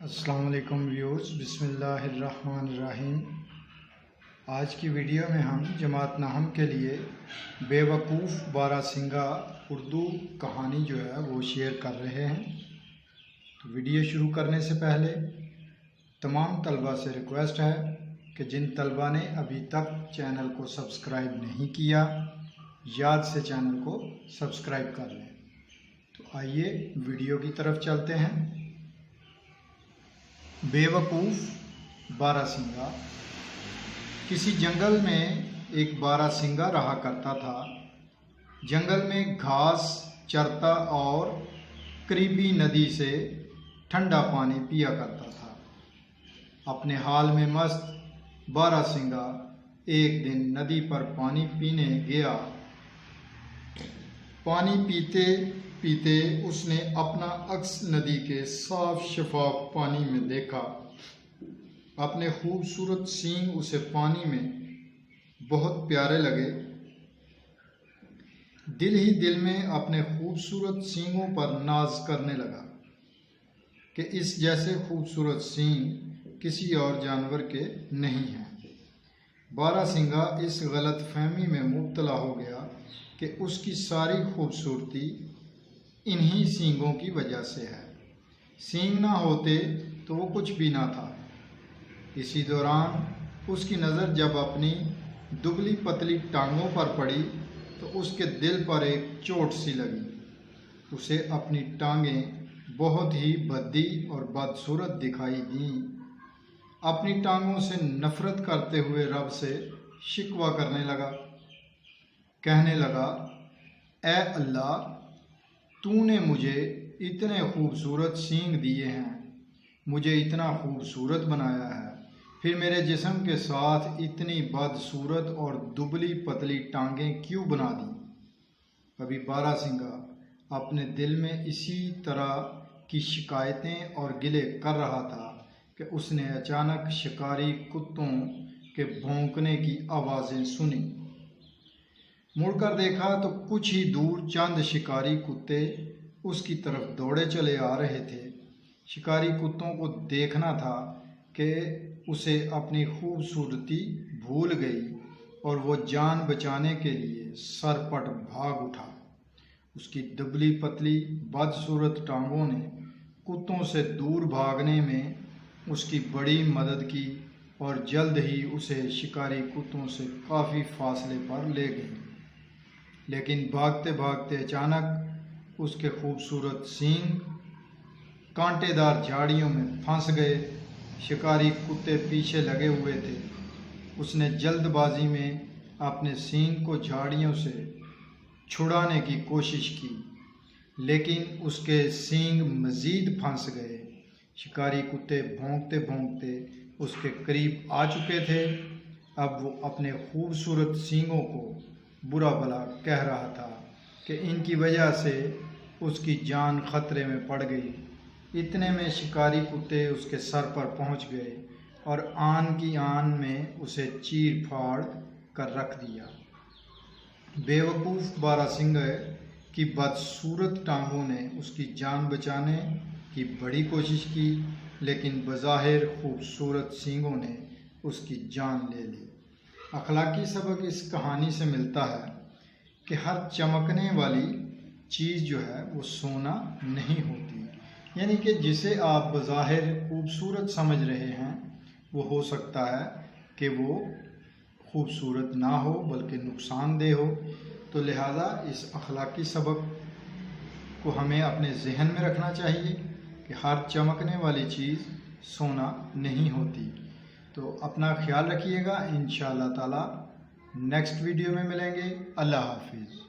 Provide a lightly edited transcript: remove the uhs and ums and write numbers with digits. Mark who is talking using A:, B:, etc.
A: السلام علیکم ویورز، بسم اللہ الرحمن الرحیم۔ آج کی ویڈیو میں ہم جماعت نحم کے لیے بے وقوف بارہ سنگا اردو کہانی جو ہے وہ شیئر کر رہے ہیں۔ تو ویڈیو شروع کرنے سے پہلے تمام طلبہ سے ریکویسٹ ہے کہ جن طلبہ نے ابھی تک چینل کو سبسکرائب نہیں کیا، یاد سے چینل کو سبسکرائب کر لیں۔ تو آئیے ویڈیو کی طرف چلتے ہیں۔ بے وقوف بارہ سنگا۔ کسی جنگل میں ایک بارہ سنگا رہا کرتا تھا۔ جنگل میں گھاس چرتا اور قریبی ندی سے ٹھنڈا پانی پیا کرتا تھا۔ اپنے حال میں مست بارہ سنگا ایک دن ندی پر پانی پینے گیا۔ پانی پیتے پیتے اس نے اپنا عکس ندی کے صاف شفاف پانی میں دیکھا۔ اپنے خوبصورت سینگ اسے پانی میں بہت پیارے لگے۔ دل ہی دل میں اپنے خوبصورت سینگوں پر ناز کرنے لگا کہ اس جیسے خوبصورت سینگ کسی اور جانور کے نہیں ہیں۔ بارہ سنگا اس غلط فہمی میں مبتلا ہو گیا کہ اس کی ساری خوبصورتی انہی سینگوں کی وجہ سے ہے۔ سینگ نہ ہوتے تو وہ کچھ بھی نہ تھا۔ اسی دوران اس کی نظر جب اپنی دبلی پتلی ٹانگوں پر پڑی تو اس کے دل پر ایک چوٹ سی لگی۔ اسے اپنی ٹانگیں بہت ہی بھدی اور بدصورت دکھائی دیں۔ اپنی ٹانگوں سے نفرت کرتے ہوئے رب سے شکوہ کرنے لگا۔ کہنے لگا، اے اللہ، تو نے مجھے اتنے خوبصورت سینگ دیے ہیں، مجھے اتنا خوبصورت بنایا ہے، پھر میرے جسم کے ساتھ اتنی بدصورت اور دبلی پتلی ٹانگیں کیوں بنا دیں؟ ابھی بارہ سنگا اپنے دل میں اسی طرح کی شکایتیں اور گلے کر رہا تھا کہ اس نے اچانک شکاری کتوں کے بھونکنے کی آوازیں سنی۔ مڑ کر دیکھا تو کچھ ہی دور چند شکاری کتے اس کی طرف دوڑے چلے آ رہے تھے۔ شکاری کتوں کو دیکھنا تھا کہ اسے اپنی خوبصورتی بھول گئی اور وہ جان بچانے کے لیے سرپٹ بھاگ اٹھا۔ اس کی دبلی پتلی بدصورت ٹانگوں نے کتوں سے دور بھاگنے میں اس کی بڑی مدد کی اور جلد ہی اسے شکاری کتوں سے کافی فاصلے پر لے گئی۔ لیکن بھاگتے بھاگتے اچانک اس کے خوبصورت سینگ کانٹے دار جھاڑیوں میں پھنس گئے۔ شکاری کتے پیچھے لگے ہوئے تھے۔ اس نے جلد بازی میں اپنے سینگ کو جھاڑیوں سے چھڑانے کی کوشش کی، لیکن اس کے سینگ مزید پھنس گئے۔ شکاری کتے بھونکتے بھونکتے اس کے قریب آ چکے تھے۔ اب وہ اپنے خوبصورت سینگوں کو برا بھلا کہہ رہا تھا کہ ان کی وجہ سے اس کی جان خطرے میں پڑ گئی۔ اتنے میں شکاری کتے اس کے سر پر پہنچ گئے اور آن کی آن میں اسے چیر پھاڑ کر رکھ دیا۔ بے وقوف بارہ سنگا کی بدصورت ٹانگوں نے اس کی جان بچانے کی بڑی کوشش کی، لیکن بظاہر خوبصورت سینگوں نے اس کی جان لے لی۔ اخلاقی سبق اس کہانی سے ملتا ہے کہ ہر چمکنے والی چیز جو ہے وہ سونا نہیں ہوتی، یعنی کہ جسے آپ بظاہر خوبصورت سمجھ رہے ہیں وہ ہو سکتا ہے کہ وہ خوبصورت نہ ہو بلکہ نقصان دہ ہو۔ تو لہٰذا اس اخلاقی سبق کو ہمیں اپنے ذہن میں رکھنا چاہیے کہ ہر چمکنے والی چیز سونا نہیں ہوتی۔ تو اپنا خیال رکھیے گا۔ انشاءاللہ تعالی نیکسٹ ویڈیو میں ملیں گے۔ اللہ حافظ۔